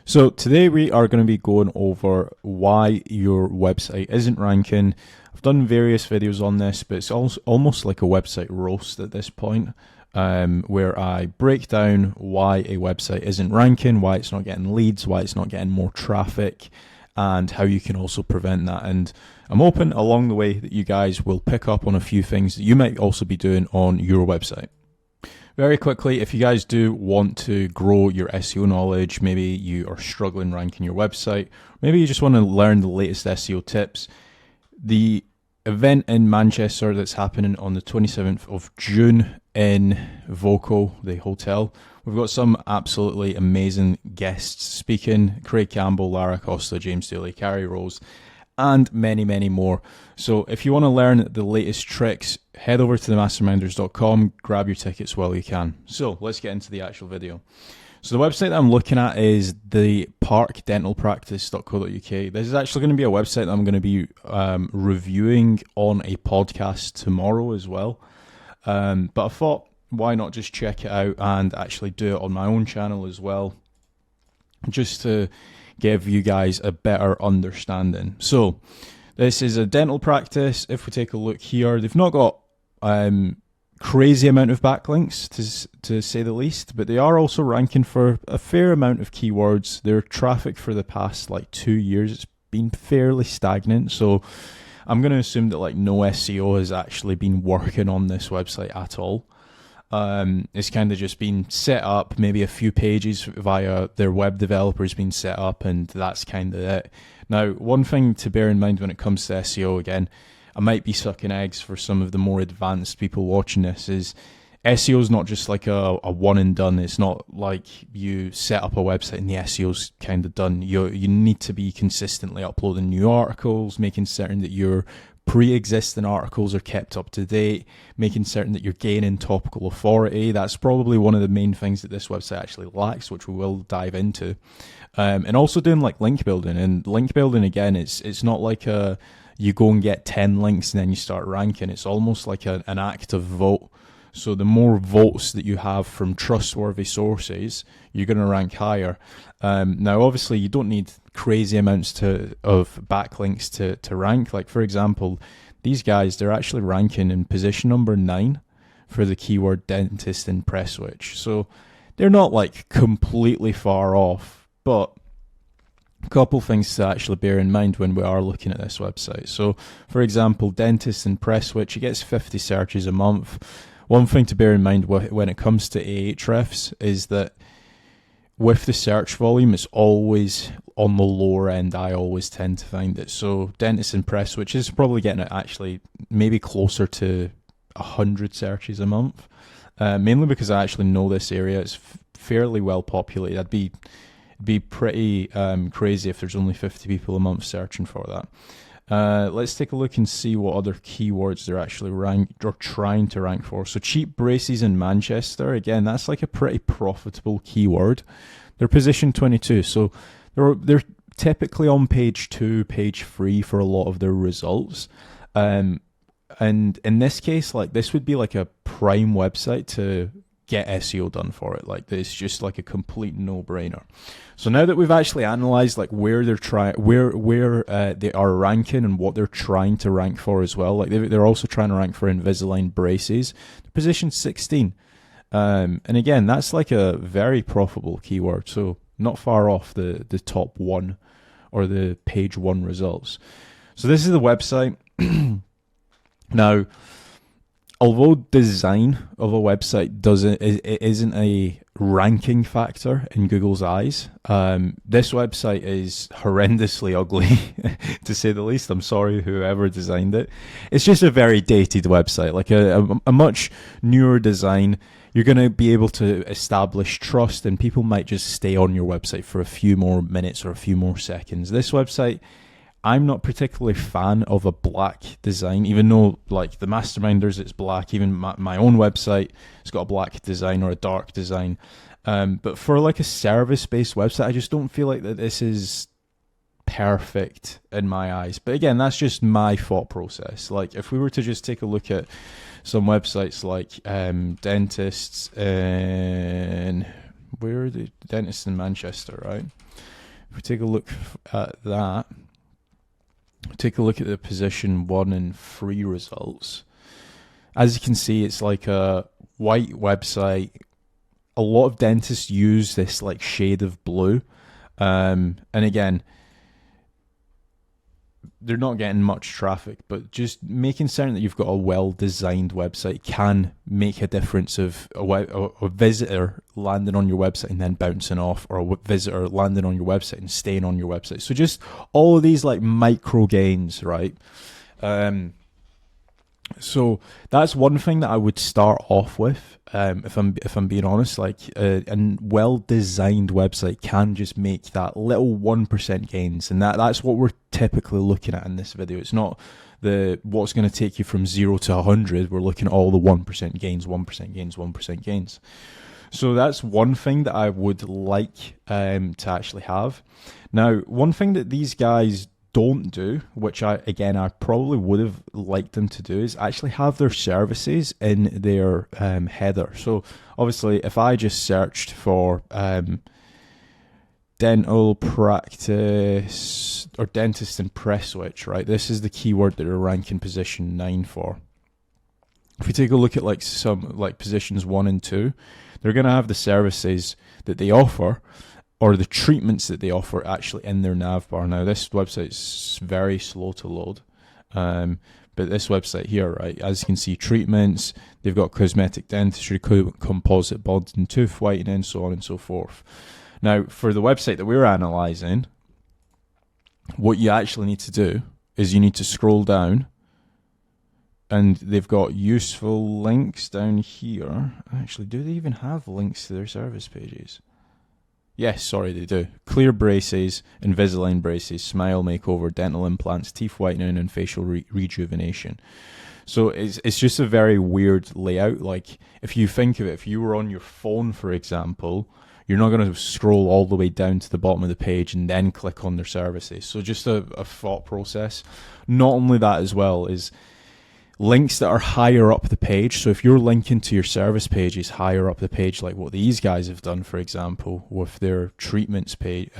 So today we are going to be going over why your website isn't ranking. I've done various videos on this, but it's also almost like a website roast at this point, where I break down why a website isn't ranking, why it's not getting leads, why it's not getting more traffic, and how you can also prevent that. And I'm hoping along the way that you guys will pick up on a few things that you might also be doing on your website. Very quickly, if you guys do want to grow your SEO knowledge, maybe you are struggling ranking your website, maybe you just want to learn the latest SEO tips, the event in Manchester that's happening on the 27th of June in Voco, the hotel, we've got some absolutely amazing guests speaking: Craig Campbell, Lara Costa, James Daly, Carrie Rose, and many, many more. So if you want to learn the latest tricks, head over to themasterminders.com, grab your tickets while you can. So let's get into the actual video. So the website that I'm looking at is the parkdentalpractice.co.uk. This is actually going to be a website that I'm going to be reviewing on a podcast tomorrow as well. But I thought, why not just check it out and actually do it on my own channel as well, just to give you guys a better understanding. So this is a dental practice. If we take a look here, they've not got crazy amount of backlinks to say the least, but they are also ranking for a fair amount of keywords. Their traffic for the past 2 years, it's been fairly stagnant. So I'm going to assume that no SEO has actually been working on this website at all. It's kind of just been set up, maybe a few pages via their web developers being set up, and that's kind of it. Now, one thing to bear in mind when it comes to SEO, again, I might be sucking eggs for some of the more advanced people watching this, is SEO is not just like a one and done. It's not like you set up a website and the SEO's kind of done. You need to be consistently uploading new articles, making certain that your pre-existing articles are kept up to date, making certain that you're gaining topical authority. That's probably one of the main things that this website actually lacks, which we will dive into. And also doing link building. And link building, again, it's not like you go and get 10 links and then you start ranking. It's almost like an active vote. So the more votes that you have from trustworthy sources, you're going to rank higher. Now, obviously, you don't need crazy amounts of backlinks to rank. Like, for example, these guys, they're actually ranking in position number 9 for the keyword dentist and press switch. So they're not completely far off, but a couple things to actually bear in mind when we are looking at this website. So, for example, dentist and press switch, it gets 50 searches a month. One thing to bear in mind when it comes to Ahrefs is that with the search volume, it's always on the lower end. I always tend to find it. So dentist and press, which is probably getting it actually maybe closer to 100 searches a month, mainly because I actually know this area. It's fairly well populated. It'd be pretty crazy if there's only 50 people a month searching for that. Let's take a look and see what other keywords they're actually ranked or trying to rank for. So cheap braces in Manchester, again, that's a pretty profitable keyword. They're position 22, so they're typically on page 2, page 3 for a lot of their results. And in this case, this would be a prime website to get SEO done for it. It's just a complete no-brainer. So now that we've actually analyzed where they're they are ranking and what they're trying to rank for as well, they're also trying to rank for Invisalign braces. They're position 16, and again, that's a very profitable keyword, so not far off the top 1 or the page 1 results. So this is the website. Now, although design of a website isn't a ranking factor in Google's eyes, this website is horrendously ugly, to say the least. I'm sorry, whoever designed it. It's just a very dated website, a much newer design. You're going to be able to establish trust, and people might just stay on your website for a few more minutes or a few more seconds. This website, I'm not particularly a fan of a black design, even though the Masterminders, it's black. Even my own website, it's got a black design or a dark design. But for a service-based website, I just don't feel that this is perfect in my eyes. But again, that's just my thought process. If we were to just take a look at some websites dentists in where are the dentists in Manchester, right? If we take a look at that, take a look at the position 1 and 3 results. As you can see, it's like a white website. A lot of dentists use this like shade of blue. And again, they're not getting much traffic, but just making certain that you've got a well-designed website can make a difference of a visitor landing on your website and then bouncing off, or a visitor landing on your website and staying on your website. So just all of these like micro gains, right? So that's one thing that I would start off with. If I'm being honest, like a well-designed website can just make that little 1% gains, and that's what we're typically looking at in this video. It's not what's going to take you from 0 to 100. We're looking at all the 1% gains, 1% gains, 1% gains. So that's one thing that I would like to actually have. Now, one thing that these guys don't do, which I probably would have liked them to do, is actually have their services in their header. So obviously, if I just searched for dental practice or dentist in Prestwich, right? This is the keyword that they're ranking position 9 for. If we take a look at like some like positions 1 and 2, they're going to have the services that they offer, or the treatments that they offer, actually in their nav bar. Now, this website's very slow to load, but this website here, right, as you can see, treatments, they've got cosmetic dentistry, composite bonds and tooth whitening, so on and so forth. Now, for the website that we're analysing, what you actually need to do is you need to scroll down, and they've got useful links down here. Actually, do they even have links to their service pages? Yes, sorry, they do. Clear braces, Invisalign braces, smile makeover, dental implants, teeth whitening, and facial rejuvenation. So it's just a very weird layout. Like, if you think of it, if you were on your phone, for example, you're not going to scroll all the way down to the bottom of the page and then click on their services. So just a thought process. Not only that as well is links that are higher up the page. So if you're linking to your service pages higher up the page, like what these guys have done, for example, with their treatments page,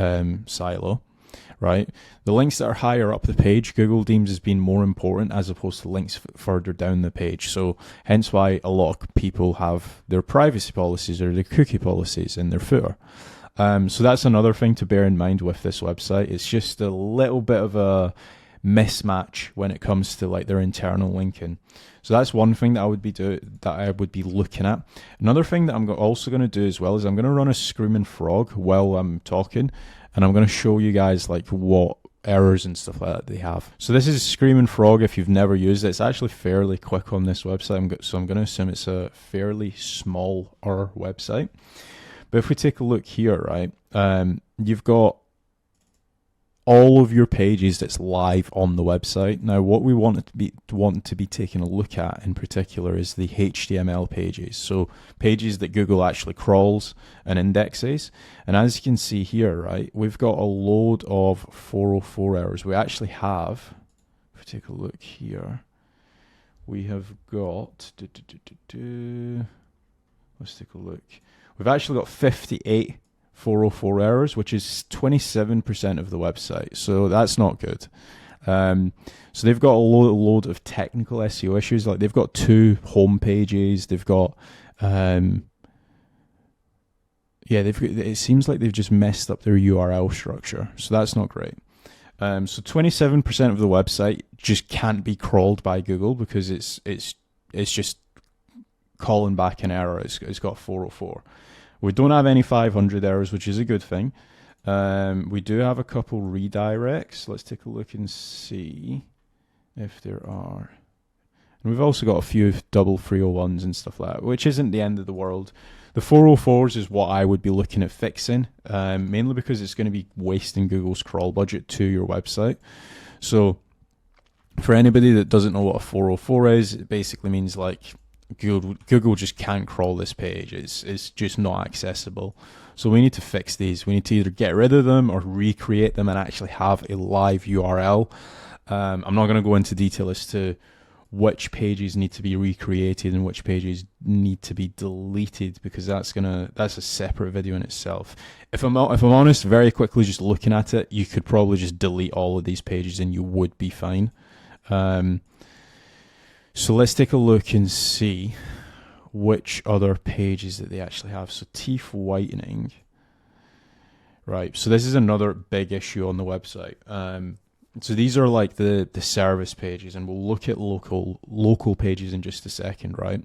silo, right? The links that are higher up the page, Google deems as being more important as opposed to links further down the page. So hence why a lot of people have their privacy policies or their cookie policies in their footer. So that's another thing to bear in mind with this website. It's just a little bit of a mismatch when it comes to like their internal linking. So that's one thing that I would be looking at. Another thing that I'm also going to do as well is I'm going to run a screaming frog while I'm talking, and I'm going to show you guys like what errors and stuff like that they have. So this is Screaming Frog. If you've never used it, it's actually fairly quick on this website. So I'm going to assume it's a fairly smaller website. But if we take a look here, right, you've got all of your pages that's live on the website. Now, what we want to be taking a look at in particular is the HTML pages. So pages that Google actually crawls and indexes. And as you can see here, right, we've got a load of 404 errors. We actually have, if we take a look here, we have got, let's take a look. We've actually got 58 404 errors, which is 27% of the website. So that's not good. So they've got a load of technical SEO issues. Like they've got 2 home pages. They've got, it seems like they've just messed up their URL structure. So that's not great. So 27% of the website just can't be crawled by Google because it's just calling back an error. It's got 404. We don't have any 500 errors, which is a good thing. We do have a couple redirects. Let's take a look and see if there are. And we've also got a few double 301s and stuff like that, which isn't the end of the world. The 404s is what I would be looking at fixing, mainly because it's going to be wasting Google's crawl budget to your website. So for anybody that doesn't know what a 404 is, it basically means like Google just can't crawl this page. It's just not accessible. So we need to fix these. We need to either get rid of them or recreate them and actually have a live URL. I'm not going to go into detail as to which pages need to be recreated and which pages need to be deleted, because that's a separate video in itself. If I'm honest, very quickly just looking at it, you could probably just delete all of these pages and you would be fine. So let's take a look and see which other pages that they actually have. So teeth whitening. Right, so this is another big issue on the website. So these are like the service pages, and we'll look at local pages in just a second, right?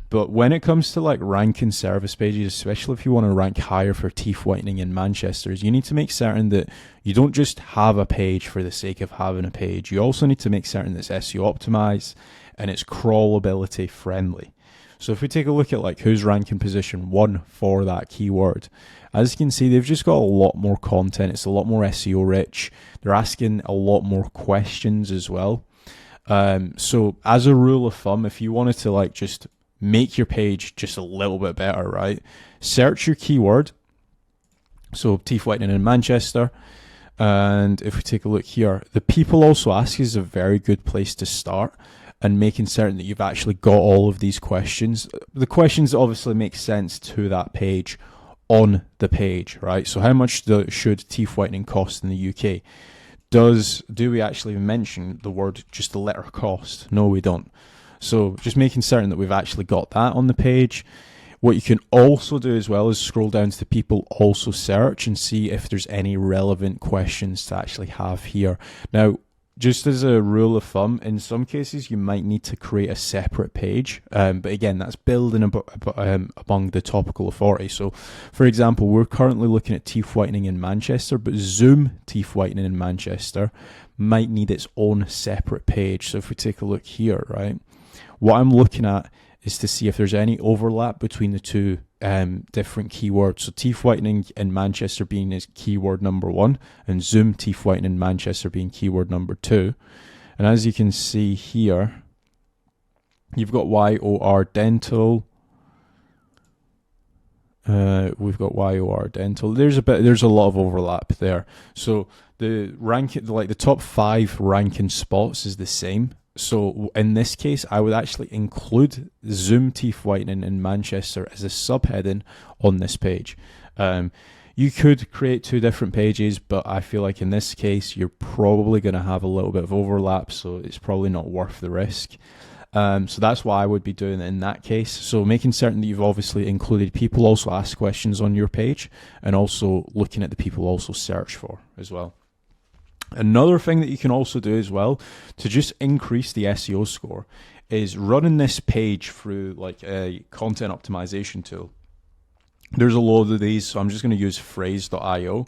But when it comes to like ranking service pages, especially if you want to rank higher for teeth whitening in Manchester, you need to make certain that you don't just have a page for the sake of having a page. You also need to make certain that it's SEO optimized and it's crawlability friendly. So if we take a look at like who's ranking position 1 for that keyword, as you can see, they've just got a lot more content. It's a lot more SEO rich. They're asking a lot more questions as well. So as a rule of thumb, if you wanted to like just make your page just a little bit better, right? Search your keyword. So teeth whitening in Manchester. And if we take a look here, the people also ask is a very good place to start, and making certain that you've actually got all of these questions. The questions obviously make sense to that page on the page, right? So how much should teeth whitening cost in the UK? Do we actually mention the word, just the letter cost? No, we don't. So just making certain that we've actually got that on the page. What you can also do as well is scroll down to the people also search and see if there's any relevant questions to actually have here. Now, just as a rule of thumb, in some cases you might need to create a separate page, but again, that's building among the topical authority. So for example, we're currently looking at teeth whitening in Manchester, but Zoom teeth whitening in Manchester might need its own separate page. So if we take a look here, right, what I'm looking at is to see if there's any overlap between the two different keywords. So teeth whitening in Manchester being is keyword number 1, and Zoom teeth whitening in Manchester being keyword number 2. And as you can see here, you've got YOR dental. We've got YOR dental. There's a lot of overlap there. So the ranking, like the top 5 ranking spots is the same. So in this case, I would actually include Zoom teeth whitening in Manchester as a subheading on this page. You could create 2 different pages, but I feel like in this case, you're probably going to have a little bit of overlap, so it's probably not worth the risk. So that's what I would be doing in that case. So making certain that you've obviously included people also ask questions on your page, and also looking at the people also search for as well. Another thing that you can also do as well to just increase the SEO score is running this page through like a content optimization tool. There's a load of these, so I'm just going to use phrase.io.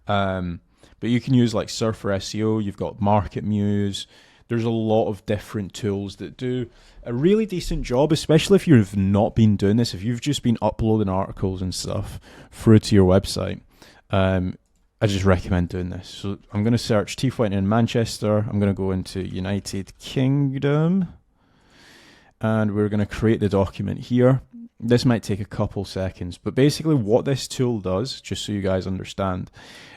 But you can use like Surfer SEO, you've got Market Muse. There's a lot of different tools that do a really decent job, especially if you've not been doing this, if you've just been uploading articles and stuff through to your website. I just recommend doing this. So I'm going to search teeth whitening in Manchester. I'm going to go into United Kingdom, and we're going to create the document here. This might take a couple seconds, but basically what this tool does, just so you guys understand,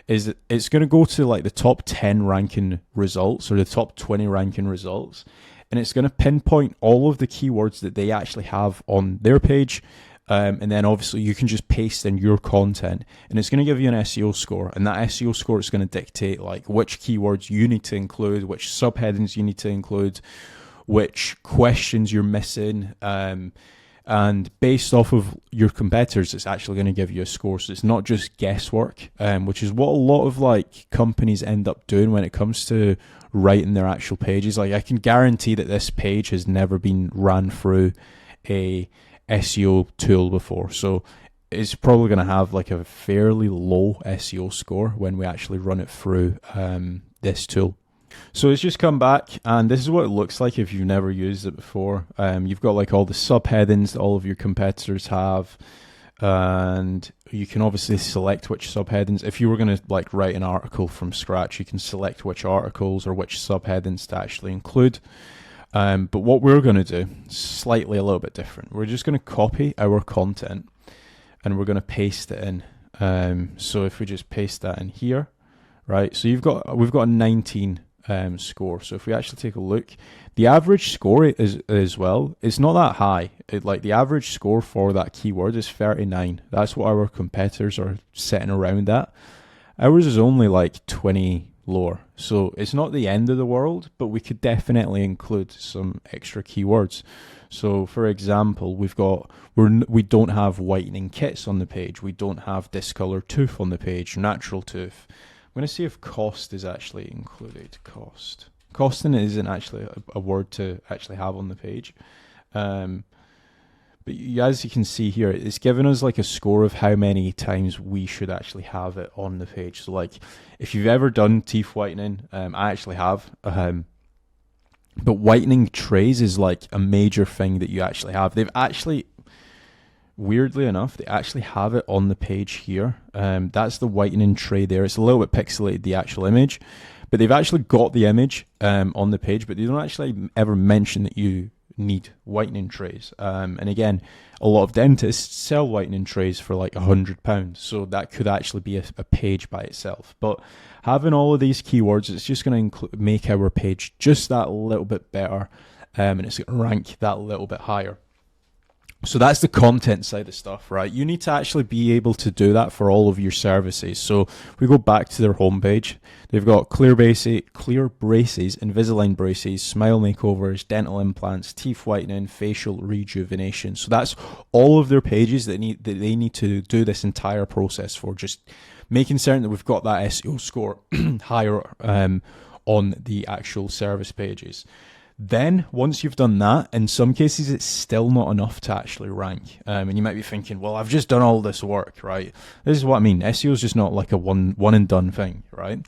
is that it's going to go to like the top 10 ranking results or the top 20 ranking results, and it's going to pinpoint all of the keywords that they actually have on their page. And then obviously you can just paste in your content, and it's going to give you an SEO score, and that SEO score is going to dictate like which keywords you need to include, which subheadings you need to include, which questions you're missing, and based off of your competitors, it's actually going to give you a score. So it's not just guesswork, which is what a lot of like companies end up doing when it comes to writing their actual pages. Like I can guarantee that this page has never been ran through a SEO tool before, so it's probably going to have like a fairly low SEO score when we actually run it through this tool. So it's just come back, and this is what it looks like if you've never used it before. You've got like all the subheadings that all of your competitors have, and you can obviously select which subheadings. If you were going to like write an article from scratch, you can select which articles or which subheadings to actually include. But what we're going to do is slightly a little bit different. We're just going to copy our content and we're going to paste it in. So if we just paste that in here, right? So we've got 19 score. So if we actually take a look, the average score is as well, it's not that high. Like the average score for that keyword is 39. That's what our competitors are setting around at. Ours is only like 20 lower. So it's not the end of the world, but we could definitely include some extra keywords. So for example, we don't have whitening kits on the page. We don't have discolored tooth on the page, natural tooth. I'm going to see if cost is actually included. Costing isn't actually a word to actually have on the page. But as you can see here, it's given us like a score of how many times we should actually have it on the page. So like if you've ever done teeth whitening, I actually have. But whitening trays is like a major thing that you actually have. They've actually, weirdly enough, they actually have it on the page here. That's the whitening tray there. It's a little bit pixelated, the actual image, but they've actually got the image on the page, but they don't actually ever mention that you need whitening trays. And again, a lot of dentists sell whitening trays for like £100, so that could actually be a page by itself. But having all of these keywords, it's just going to make our page just that little bit better, and it's going to rank that little bit higher. So that's the content side of stuff, right? You need to actually be able to do that for all of your services. So if we go back to their homepage, they've got clear braces, Invisalign braces, smile makeovers, dental implants, teeth whitening, facial rejuvenation. So that's all of their pages that they need to do this entire process for, just making certain that we've got that SEO score higher on the actual service pages. Then, once you've done that, in some cases, it's still not enough to actually rank. And you might be thinking, well, I've just done all this work, right? This is what I mean. SEO is just not like a one and done thing, right?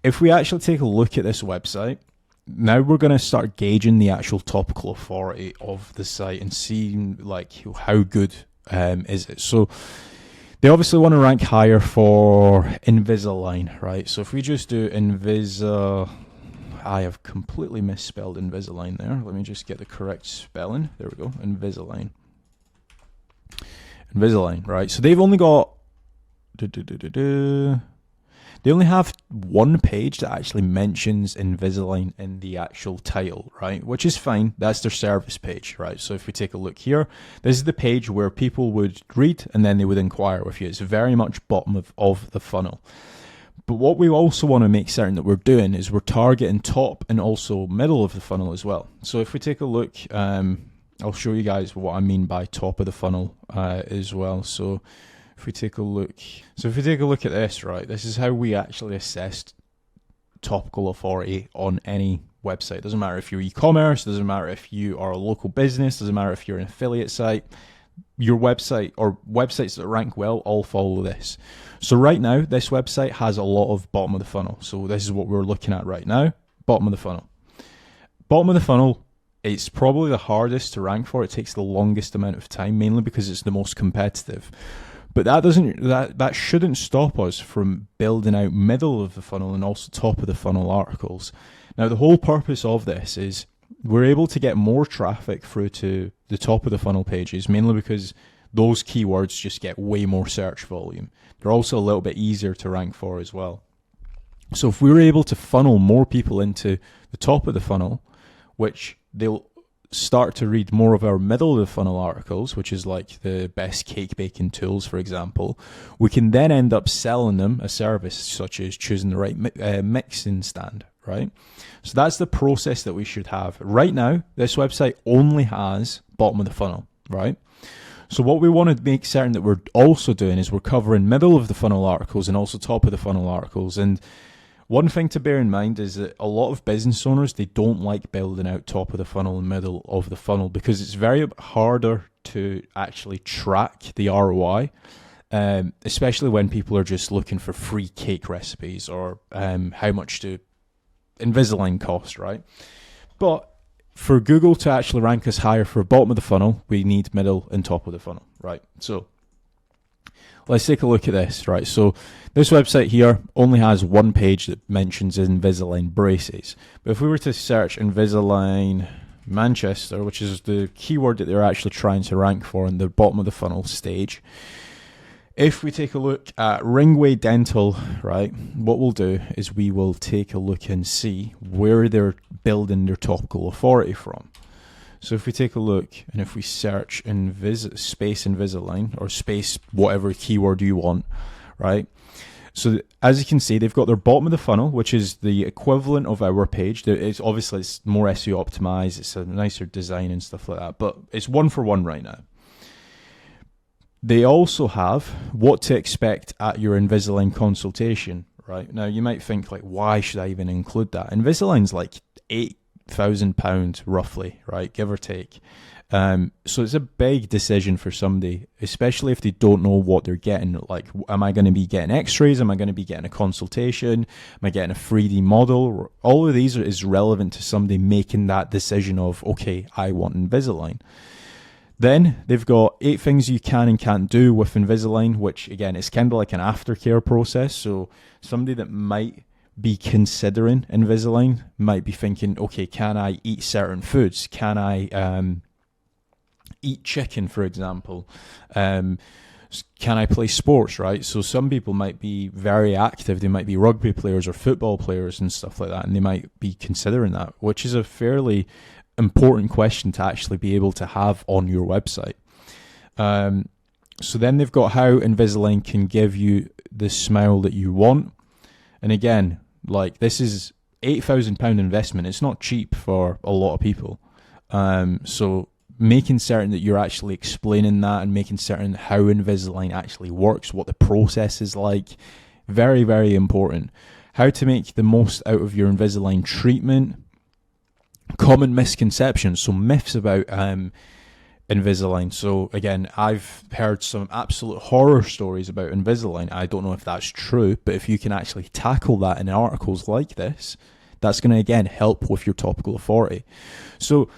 If we actually take a look at this website, now we're going to start gauging the actual topical authority of the site and seeing like how good is it. So they obviously want to rank higher for Invisalign, right? So if we just do I have completely misspelled Invisalign there. Let me just get the correct spelling. There we go. Invisalign, right? So they've only got... They only have one page that actually mentions Invisalign in the actual title, right? Which is fine. That's their service page, right? So if we take a look here, this is the page where people would read and then they would inquire with you. It's very much bottom of the funnel. But what we also want to make certain that we're doing is we're targeting top and also middle of the funnel as well. So if we take a look, I'll show you guys what I mean by top of the funnel as well. So if we take a look, at this, right, this is how we actually assess topical authority on any website. Doesn't matter if you're e-commerce, doesn't matter if you are a local business, doesn't matter if you're an affiliate site. Your website or websites that rank well all follow this. So right now, this website has a lot of bottom of the funnel. So this is what we're looking at right now, bottom of the funnel. Bottom of the funnel, it's probably the hardest to rank for. It takes the longest amount of time, mainly because it's the most competitive. But that shouldn't stop us from building out middle of the funnel and also top of the funnel articles. Now, the whole purpose of this is we're able to get more traffic through to the top of the funnel pages, mainly because those keywords just get way more search volume. They're also a little bit easier to rank for as well. So if we were able to funnel more people into the top of the funnel, which they'll start to read more of our middle of the funnel articles, which is like the best cake baking tools, for example, we can then end up selling them a service such as choosing the right mixing stand, right? So that's the process that we should have. Right now, this website only has bottom of the funnel, right? So what we want to make certain that we're also doing is we're covering middle of the funnel articles and also top of the funnel articles. And one thing to bear in mind is that a lot of business owners, they don't like building out top of the funnel and middle of the funnel because it's very harder to actually track the ROI, especially when people are just looking for free cake recipes or how much do Invisalign cost, right? But for Google to actually rank us higher for bottom of the funnel, we need middle and top of the funnel, right? So let's take a look at this, right? So this website here only has one page that mentions Invisalign braces. But if we were to search Invisalign Manchester, which is the keyword that they're actually trying to rank for in the bottom of the funnel stage, If we take a look at Ringway Dental, right, what we'll do is we will take a look and see where they're building their topical authority from. So if we take a look and if we search space Invisalign or space whatever keyword you want, right? So as you can see, they've got their bottom of the funnel, which is the equivalent of our page. It's obviously it's more SEO optimized, it's a nicer design and stuff like that, but it's 1-for-1 right now. They also have what to expect at your Invisalign consultation, right? Now you might think like, why should I even include that? Invisalign's like £8,000 roughly, right? Give or take. So it's a big decision for somebody, especially if they don't know what they're getting. Like, am I going to be getting x-rays? Am I going to be getting a consultation? Am I getting a 3D model? All of these is relevant to somebody making that decision of, okay, I want Invisalign. Then they've got 8 things you can and can't do with Invisalign, which again, it's kind of like an aftercare process. So somebody that might be considering Invisalign might be thinking, okay, can I eat certain foods? Can I eat chicken, for example? Can I play sports, right? So some people might be very active. They might be rugby players or football players and stuff like that, and they might be considering that, which is a fairly important question to actually be able to have on your website. So then they've got how Invisalign can give you the smile that you want. And again, like, this is £8,000 investment. It's not cheap for a lot of people. So making certain that you're actually explaining that and making certain how Invisalign actually works, what the process is like, very, very important. How to make the most out of your Invisalign treatment. Common misconceptions, so myths about Invisalign. So again, I've heard some absolute horror stories about Invisalign. I don't know if that's true, but if you can actually tackle that in articles like this, that's going to again help with your topical authority. So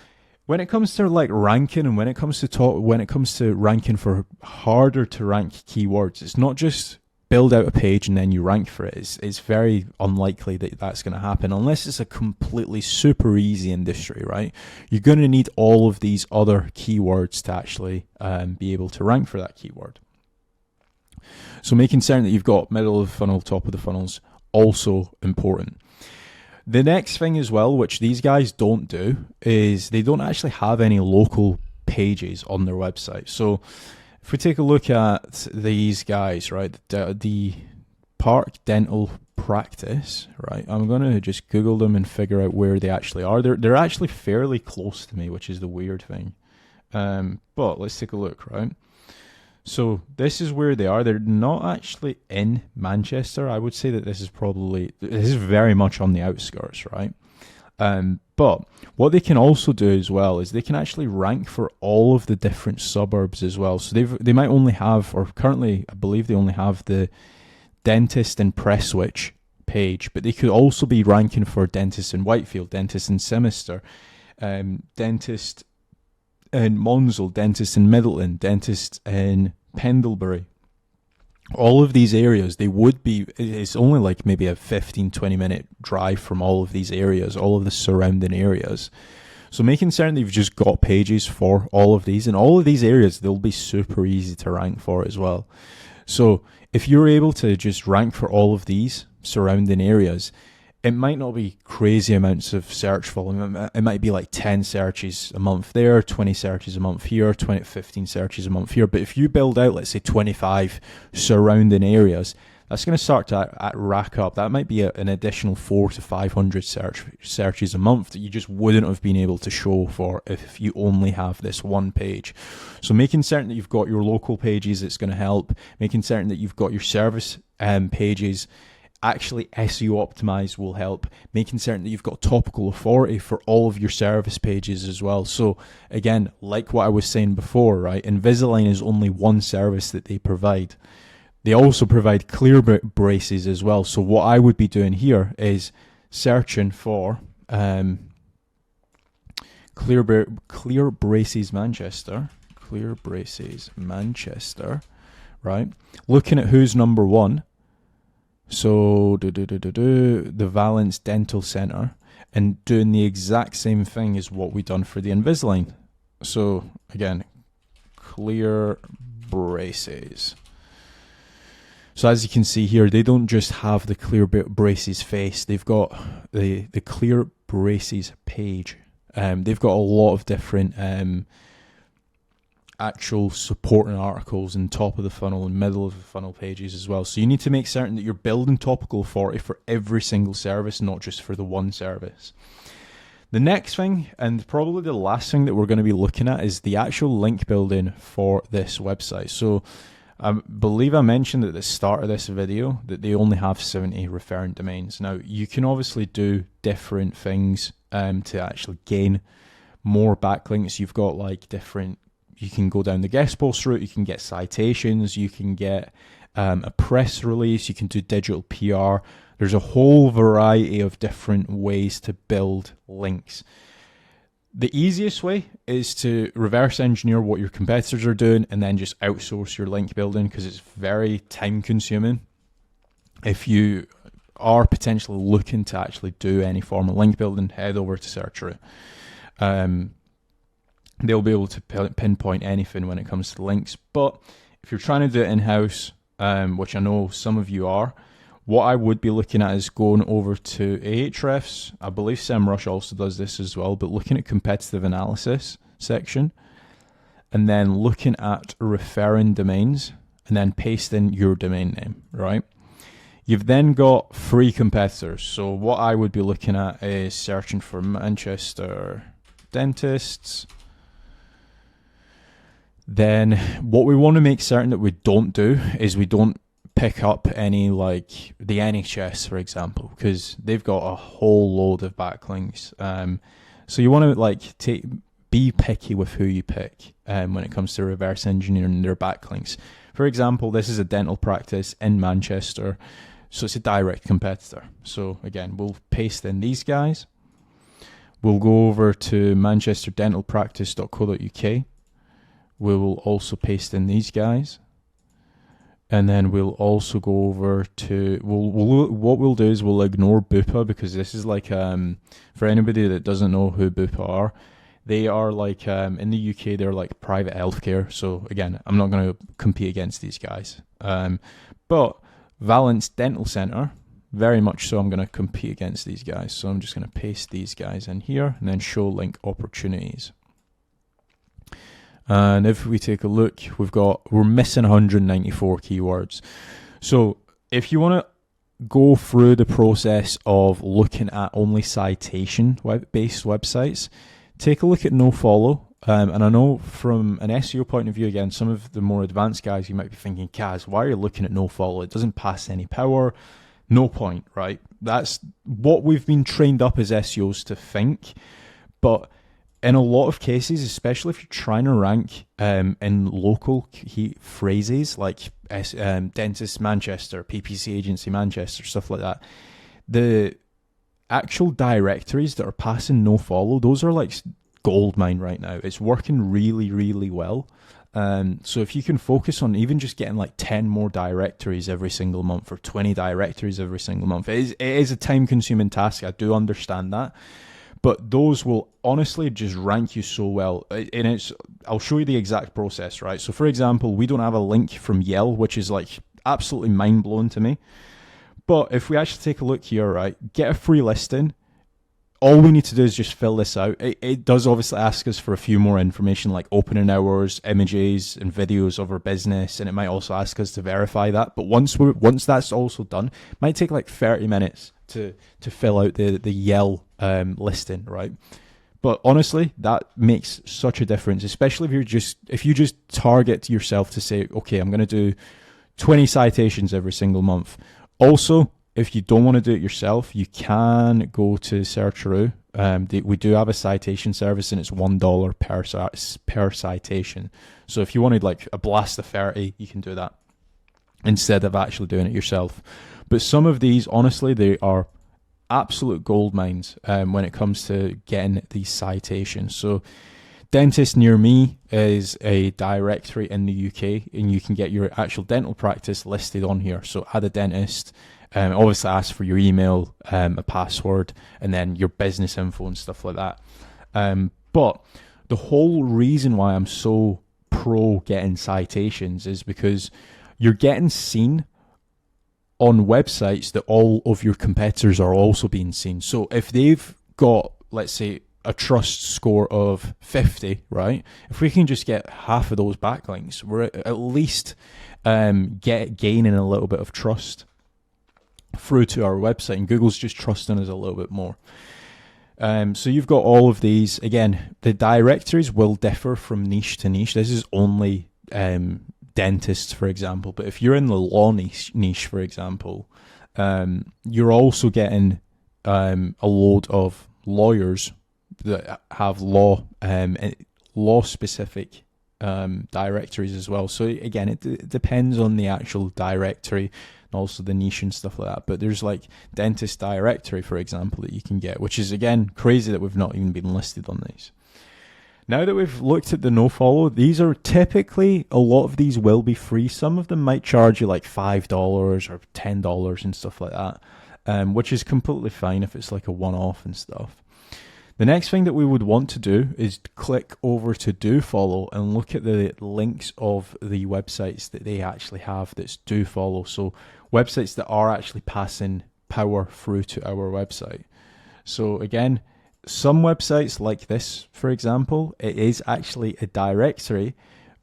when it comes to like ranking and when it comes to ranking for harder to rank keywords, it's not just build out a page and then you rank for it. It's very unlikely that that's going to happen unless it's a completely super easy industry, right? You're going to need all of these other keywords to actually be able to rank for that keyword. So making certain that you've got middle of the funnel, top of the funnels, also important. The next thing as well, which these guys don't do, is they don't actually have any local pages on their website. So if we take a look at these guys, right, the Park Dental Practice, right, I'm going to just Google them and figure out where they actually are. They're actually fairly close to me, which is the weird thing. But let's take a look, right? So this is where they are. They're not actually in Manchester. I would say that this is very much on the outskirts, right? But what they can also do as well is they can actually rank for all of the different suburbs as well. So they might only have, or currently I believe they only have the dentist in Prestwich page, but they could also be ranking for dentist in Whitefield, dentist in Simister, dentist in Monsell, dentist in Middleton, dentist in Pendlebury. All of these areas, it's only like maybe a 15-20 minute drive from all of these areas, all of the surrounding areas. So making certain that you've just got pages for all of these, and all of these areas, they'll be super easy to rank for as well. So if you're able to just rank for all of these surrounding areas, it might not be crazy amounts of search volume. It might be like 10 searches a month there, 20 searches a month here, 15 searches a month here. But if you build out, let's say 25 surrounding areas, that's going to start to rack up. That might be an additional 400 to 500 searches a month that you just wouldn't have been able to show for if you only have this one page. So making certain that you've got your local pages, it's going to help. Making certain that you've got your service pages actually SEO optimized will help. Making certain that you've got topical authority for all of your service pages as well. So again, like what I was saying before, right, Invisalign is only one service that they provide. They also provide clear braces as well. So what I would be doing here is searching for clear braces Manchester, right? Looking at who's number one. So the Valence Dental Centre, and doing the exact same thing as what we've done for the Invisalign. So again, clear braces. So as you can see here, they don't just have the Clear Braces face, they've got the Clear Braces page. They've got a lot of different actual supporting articles in top of the funnel and middle of the funnel pages as well. So you need to make certain that you're building topical authority for every single service, not just for the one service. The next thing, and probably the last thing that we're going to be looking at, is the actual link building for this website. So I believe I mentioned at the start of this video that they only have 70 referring domains. Now, you can obviously do different things to actually gain more backlinks. You've got like different, you can go down the guest post route, you can get citations, you can get a press release, you can do digital PR. There's a whole variety of different ways to build links. The easiest way is to reverse engineer what your competitors are doing and then just outsource your link building, because it's very time consuming. If you are potentially looking to actually do any form of link building, head over to SearchRoute. They'll be able to pinpoint anything when it comes to links. But if you're trying to do it in-house, which I know some of you are, what I would be looking at is going over to Ahrefs. I believe SEMrush also does this as well, but looking at competitive analysis section and then looking at referring domains and then pasting your domain name, right? You've then got free competitors. So what I would be looking at is searching for Manchester dentists. Then what we want to make certain that we don't do is we don't pick up any like the NHS, for example, because they've got a whole load of backlinks. So you want to like be picky with who you pick when it comes to reverse engineering their backlinks. For example, this is a dental practice in Manchester, so it's a direct competitor. So again, we'll paste in these guys. We'll go over to manchesterdentalpractice.co.uk. We will also paste in these guys. And then we'll also go over to, what we'll do is we'll ignore Bupa, because this is like, for anybody that doesn't know who Bupa are, they are like, in the UK, they're like private healthcare. So again, I'm not going to compete against these guys. But Valence Dental Centre, very much so I'm going to compete against these guys. So I'm just going to paste these guys in here and then show link opportunities. And if we take a look, we're missing 194 keywords. So if you want to go through the process of looking at only citation-based websites, take a look at nofollow. And I know from an SEO point of view, again, some of the more advanced guys, you might be thinking, Kaz, why are you looking at nofollow? It doesn't pass any power. No point, right? That's what we've been trained up as SEOs to think. But in a lot of cases, especially if you're trying to rank in local key phrases like Dentist Manchester, PPC Agency Manchester, stuff like that, the actual directories that are passing nofollow, those are like gold mine right now. It's working really, really well. So if you can focus on even just getting like 10 more directories every single month or 20 directories every single month, it is a time-consuming task. I do understand that. But those will honestly just rank you so well. And I'll show you the exact process, right? So for example, we don't have a link from Yell, which is like absolutely mind-blowing to me. But if we actually take a look here, right, get a free listing. All we need to do is just fill this out. It does obviously ask us for a few more information like opening hours, images, and videos of our business. And it might also ask us to verify that. But once that's also done, it might take like 30 minutes to fill out the Yell listing, right? But honestly, that makes such a difference, especially if you just target yourself to say, okay, I'm going to do 20 citations every single month. Also, if you don't want to do it yourself, you can go to SearchRoute. We do have a citation service, and it's $1 per citation. So if you wanted like a blast of 30, you can do that instead of actually doing it yourself. But some of these, honestly, they are absolute gold mines when it comes to getting these citations. So Dentist Near Me is a directory in the UK, and you can get your actual dental practice listed on here. So add a dentist, obviously ask for your email, a password, and then your business info and stuff like that. But the whole reason why I'm so pro getting citations is because you're getting seen on websites that all of your competitors are also being seen. So if they've got, let's say, a trust score of 50, right? If we can just get half of those backlinks, we're at least gaining a little bit of trust through to our website, and Google's just trusting us a little bit more. So you've got all of these. Again, the directories will differ from niche to niche. This is only dentists, for example. But if you're in the law niche, for example, you're also getting a load of lawyers that have law specific directories as well. So again, it depends on the actual directory and also the niche and stuff like that. But there's like dentist directory, for example, that you can get, which is again crazy that we've not even been listed on these. Now that we've looked at the nofollow, these are typically, a lot of these will be free. Some of them might charge you like $5 or $10 and stuff like that, which is completely fine if it's like a one-off and stuff. The next thing that we would want to do is click over to do follow and look at the links of the websites that they actually have that's do follow. So websites that are actually passing power through to our website. So again, some websites like this, for example, it is actually a directory,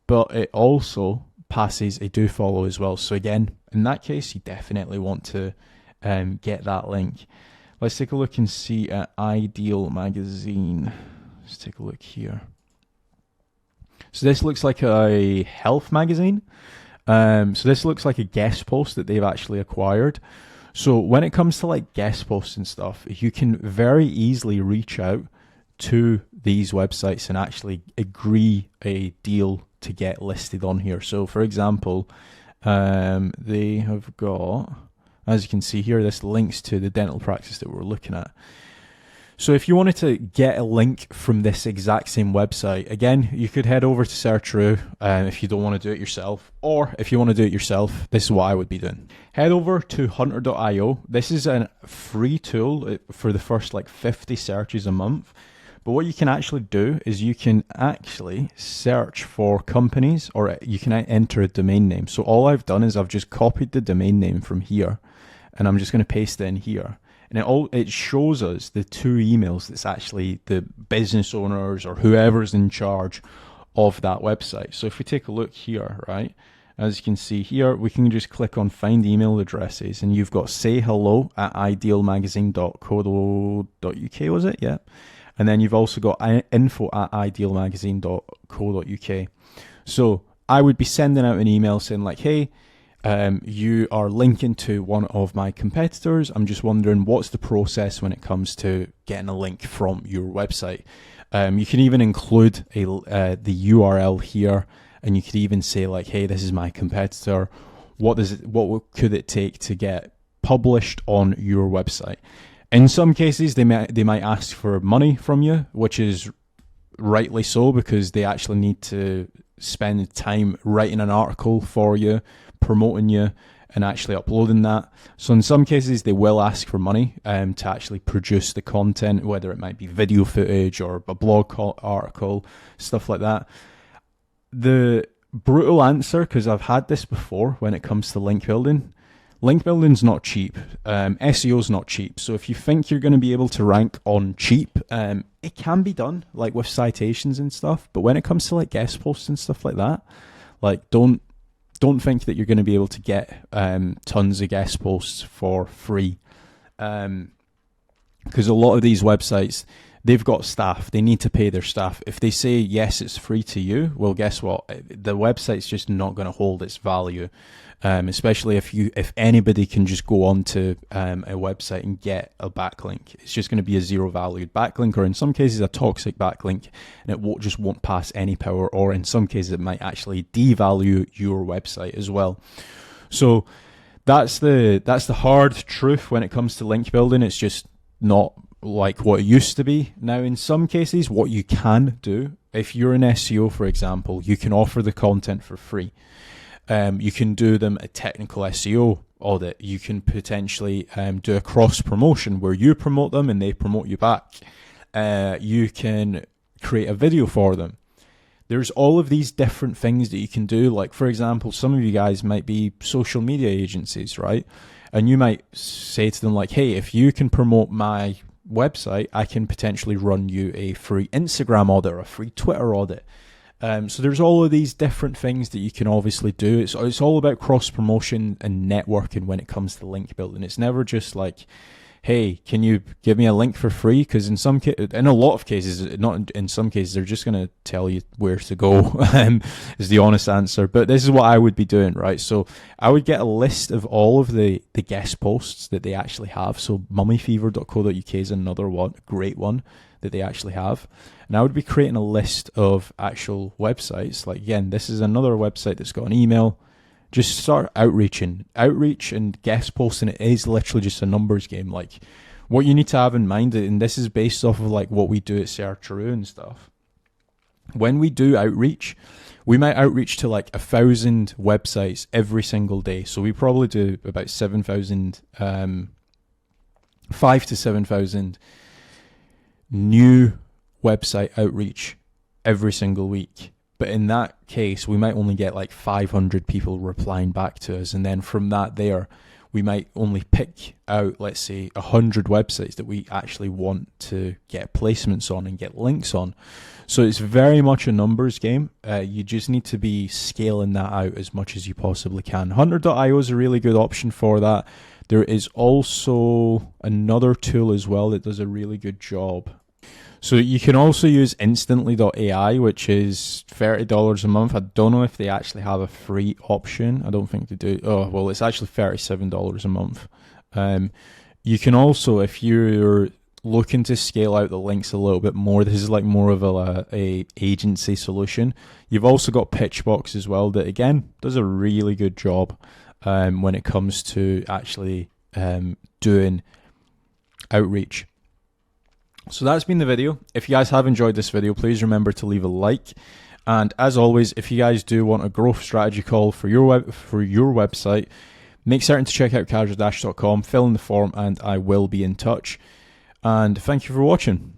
but it also passes a do follow as well. So again, in that case, you definitely want to get that link. Let's take a look and see at Ideal Magazine. Let's take a look here. So this looks like a health magazine. So this looks like a guest post that they've actually acquired. So when it comes to like guest posts and stuff, you can very easily reach out to these websites and actually agree a deal to get listed on here. So for example, they have got, as you can see here, this links to the dental practice that we're looking at. So if you wanted to get a link from this exact same website, again, you could head over to Searcharoo if you don't want to do it yourself, or if you want to do it yourself, this is what I would be doing. Head over to hunter.io. This is a free tool for the first like 50 searches a month. But what you can actually do is you can actually search for companies, or you can enter a domain name. So all I've done is I've just copied the domain name from here, and I'm just going to paste it in here. And it shows us the two emails that's actually the business owners or whoever's in charge of that website. So if we take a look here, right, as you can see here, we can just click on find email addresses, and you've got sayhello@idealmagazine.co.uk, was it? Yeah. And then you've also got info@idealmagazine.co.uk. So I would be sending out an email saying like, hey, you are linking to one of my competitors. I'm just wondering what's the process when it comes to getting a link from your website. You can even include the URL here, and you could even say like, hey, this is my competitor. What could it take to get published on your website? In some cases, they might ask for money from you, which is rightly so, because they actually need to spend time writing an article for you, promoting you, and actually uploading that. So in some cases, they will ask for money to actually produce the content, whether it might be video footage or a blog article, stuff like that. The brutal answer, because I've had this before when it comes to link building's not cheap. SEO's not cheap. So if you think you're going to be able to rank on cheap, it can be done, like with citations and stuff. But when it comes to like guest posts and stuff like that, like don't think that you're going to be able to get tons of guest posts for free. Because a lot of these websites, they've got staff. They need to pay their staff. If they say, yes, it's free to you, well, guess what? The website's just not going to hold its value. Especially if anybody can just go onto a website and get a backlink. It's just going to be a zero valued backlink, or in some cases a toxic backlink, and it won't pass any power, or in some cases it might actually devalue your website as well. So that's the hard truth when it comes to link building. It's just not like what it used to be. Now, in some cases, what you can do, if you're an SEO, for example, you can offer the content for free. You can do them a technical SEO audit. You can potentially do a cross promotion where you promote them and they promote you back. You can create a video for them. There's all of these different things that you can do. Like, for example, some of you guys might be social media agencies, right? And you might say to them like, hey, if you can promote my website, I can potentially run you a free Instagram audit or a free Twitter audit. So there's all of these different things that you can obviously do. It's all about cross promotion and networking when it comes to link building. It's never just like, hey, can you give me a link for free? Because in a lot of cases, not in some cases, they're just going to tell you where to go. Is the honest answer. But this is what I would be doing, right? So I would get a list of all of the guest posts that they actually have. So mummyfever.co.uk is another one, great one that they actually have. And I would be creating a list of actual websites. Like, again, this is another website that's got an email. Just start outreach and guest posting. It is literally just a numbers game. Like, what you need to have in mind, and this is based off of like what we do at Searcheroo and stuff. When we do outreach, we might outreach to like 1,000 websites every single day. So we probably do about 7,000, 5 to 7,000 new website outreach every single week. But in that case, we might only get like 500 people replying back to us. And then from that there, we might only pick out, let's say, 100 websites that we actually want to get placements on and get links on. So it's very much a numbers game. You just need to be scaling that out as much as you possibly can. Hunter.io is a really good option for that. There is also another tool as well that does a really good job. So you can also use instantly.ai, which is $30 a month. I don't know if they actually have a free option. I don't think they do. Oh, well, it's actually $37 a month. You can also, if you're looking to scale out the links a little bit more, this is like more of a agency solution. You've also got Pitchbox as well that, again, does a really good job when it comes to actually doing outreach. So that's been the video. If you guys have enjoyed this video, please remember to leave a like. And as always, if you guys do want a growth strategy call for your website, make certain to check out casualdash.com, fill in the form, and I will be in touch. And thank you for watching.